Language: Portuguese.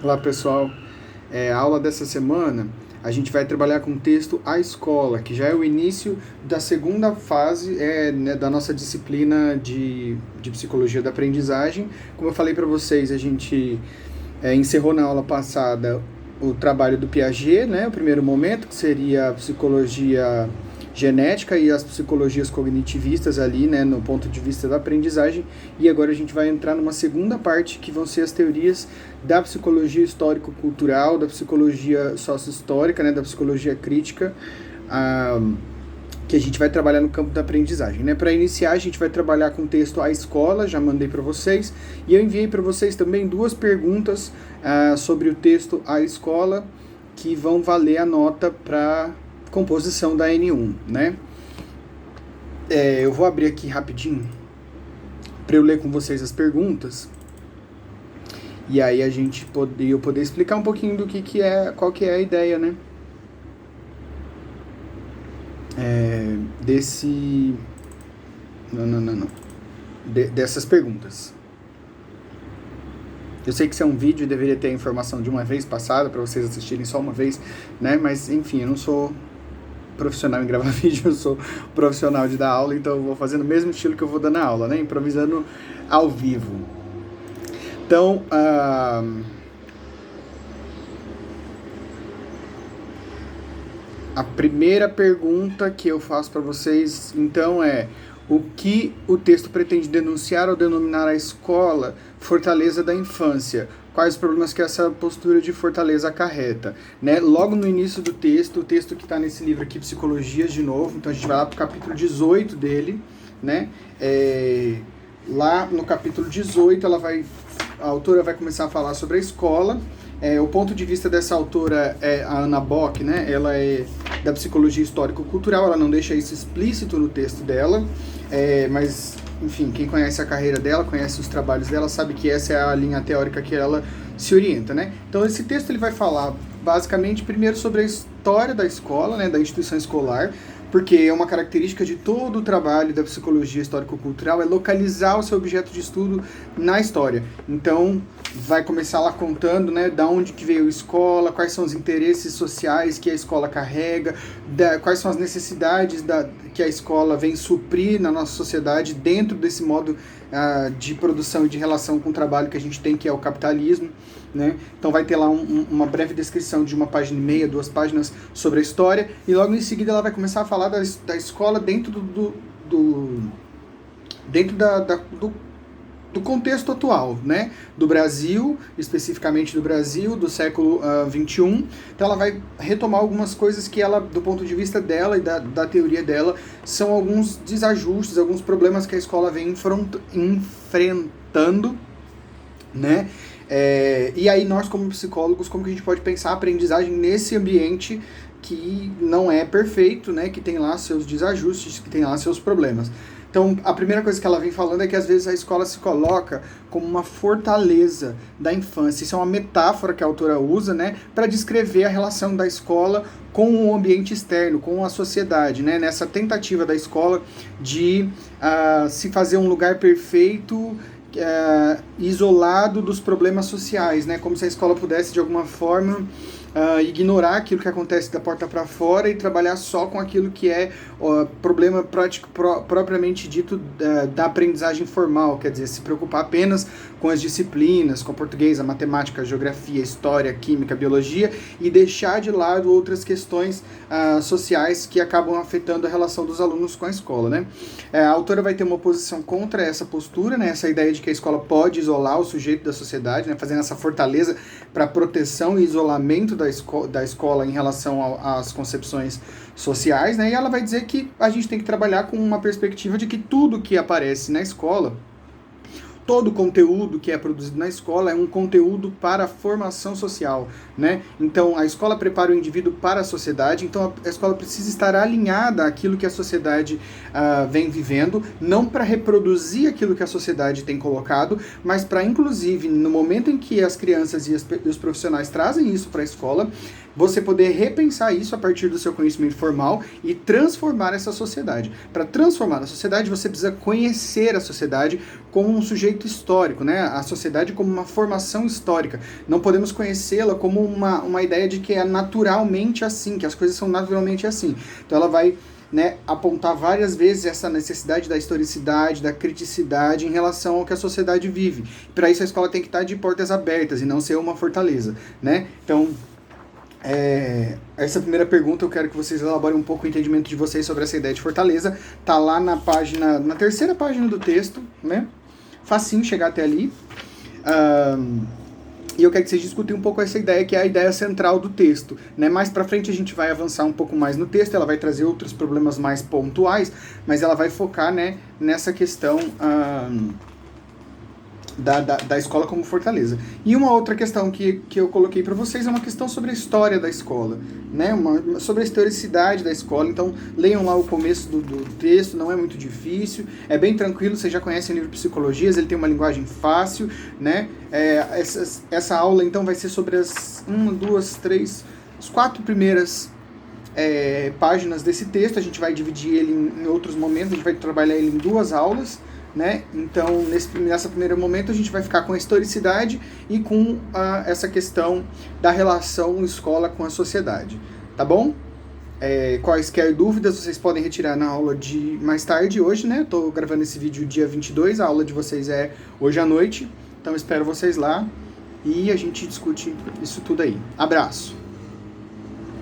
Olá pessoal, a aula dessa semana a gente vai trabalhar com o texto A Escola, que já é o início da segunda fase da nossa disciplina de Psicologia da Aprendizagem. Como eu falei para vocês, a gente encerrou na aula passada o trabalho do Piaget, né, o primeiro momento, que seria a psicologia genética e as psicologias cognitivistas ali, né, no ponto de vista da aprendizagem, e agora a gente vai entrar numa segunda parte, que vão ser as teorias da psicologia histórico-cultural, da psicologia sócio-histórica, né, da psicologia crítica, que a gente vai trabalhar no campo da aprendizagem, né? Para iniciar, a gente vai trabalhar com o texto A Escola, já mandei para vocês, e eu enviei para vocês também duas perguntas sobre o texto A Escola, que vão valer a nota para composição da N1, né? Eu vou abrir aqui rapidinho para eu ler com vocês as perguntas e aí eu poder explicar um pouquinho do que é, qual que é a ideia, né? Dessas perguntas. Eu sei que isso é um vídeo e deveria ter a informação de uma vez passada para vocês assistirem só uma vez, né? Mas enfim, eu não sou profissional em gravar vídeo, eu sou profissional de dar aula, então eu vou fazer no mesmo estilo que eu vou dar na aula, né? Improvisando ao vivo. Então, a primeira pergunta que eu faço para vocês, então, é: o que o texto pretende denunciar ao denominar a escola fortaleza da infância? Quais os problemas que essa postura de fortaleza acarreta? Né? Logo no início do texto, o texto que está nesse livro aqui, Psicologias, de novo, então a gente vai lá para o capítulo 18 dele, né? Lá no capítulo 18, a autora vai começar a falar sobre a escola. O ponto de vista dessa autora é a Anna Bock, né? Ela é da psicologia histórico-cultural, ela não deixa isso explícito no texto dela, mas, enfim, quem conhece a carreira dela, conhece os trabalhos dela, sabe que essa é a linha teórica que ela se orienta, né? Então, esse texto ele vai falar, basicamente, primeiro sobre a história da escola, né, da instituição escolar, porque é uma característica de todo o trabalho da psicologia histórico-cultural, é localizar o seu objeto de estudo na história. Então, vai começar lá contando, né, da onde que veio a escola, quais são os interesses sociais que a escola carrega, quais são as necessidades que a escola vem suprir na nossa sociedade dentro desse modo de produção e de relação com o trabalho que a gente tem, que é o capitalismo, né? Então vai ter lá uma breve descrição de 1,5 página, 2 páginas sobre a história, e logo em seguida ela vai começar a falar da escola dentro do contexto atual, né? Do Brasil, especificamente do Brasil, do século XXI. Então ela vai retomar algumas coisas que ela, do ponto de vista dela e da teoria dela, são alguns desajustes, alguns problemas que a escola vem enfrentando, né? E aí nós, como psicólogos, como que a gente pode pensar a aprendizagem nesse ambiente que não é perfeito, né? Que tem lá seus desajustes, que tem lá seus problemas. Então, a primeira coisa que ela vem falando é que às vezes a escola se coloca como uma fortaleza da infância. Isso é uma metáfora que a autora usa, né, para descrever a relação da escola com o ambiente externo, com a sociedade, né, nessa tentativa da escola de se fazer um lugar perfeito, isolado dos problemas sociais, né, como se a escola pudesse, de alguma forma, ignorar aquilo que acontece da porta para fora e trabalhar só com aquilo que é problema prático, propriamente dito da aprendizagem formal, quer dizer, se preocupar apenas com as disciplinas, com português, a matemática, a geografia, a história, a química, a biologia, e deixar de lado outras questões sociais que acabam afetando a relação dos alunos com a escola, né? A autora vai ter uma posição contra essa postura, né, essa ideia de que a escola pode isolar o sujeito da sociedade, né, fazendo essa fortaleza para proteção e isolamento da escola em relação às concepções sociais, né? E ela vai dizer que a gente tem que trabalhar com uma perspectiva de que tudo que aparece na escola, todo conteúdo que é produzido na escola é um conteúdo para a formação social, né? Então, a escola prepara o indivíduo para a sociedade, então a escola precisa estar alinhada àquilo que a sociedade vem vivendo, não para reproduzir aquilo que a sociedade tem colocado, mas para, inclusive, no momento em que as crianças e os profissionais trazem isso para a escola, você poder repensar isso a partir do seu conhecimento formal e transformar essa sociedade. Para transformar a sociedade, você precisa conhecer a sociedade como um sujeito histórico, né? A sociedade como uma formação histórica. Não podemos conhecê-la como uma ideia de que é naturalmente assim, que as coisas são naturalmente assim. Então ela vai, né, apontar várias vezes essa necessidade da historicidade, da criticidade em relação ao que a sociedade vive. Para isso a escola tem que estar de portas abertas e não ser uma fortaleza, né? Então, essa primeira pergunta eu quero que vocês elaborem um pouco o entendimento de vocês sobre essa ideia de fortaleza. Tá lá na terceira página do texto, né? Facinho chegar até ali. E eu quero que vocês discutam um pouco essa ideia, que é a ideia central do texto, né? Mais pra frente a gente vai avançar um pouco mais no texto, ela vai trazer outros problemas mais pontuais, mas ela vai focar, né, nessa questão da escola como fortaleza. E uma outra questão que eu coloquei para vocês é uma questão sobre a história da escola, né? Sobre a historicidade da escola. Então, leiam lá o começo do texto, não é muito difícil, é bem tranquilo, vocês já conhecem o livro Psicologias, ele tem uma linguagem fácil, né? Essa aula, então, vai ser sobre as 4 primeiras páginas desse texto. A gente vai dividir ele em outros momentos, a gente vai trabalhar ele em 2 aulas, né? Então, nesse primeiro momento, a gente vai ficar com a historicidade e com essa questão da relação escola com a sociedade, tá bom? Quaisquer dúvidas, vocês podem retirar na aula de mais tarde hoje, né? Tô gravando esse vídeo dia 22, a aula de vocês é hoje à noite, então espero vocês lá e a gente discute isso tudo aí. Abraço!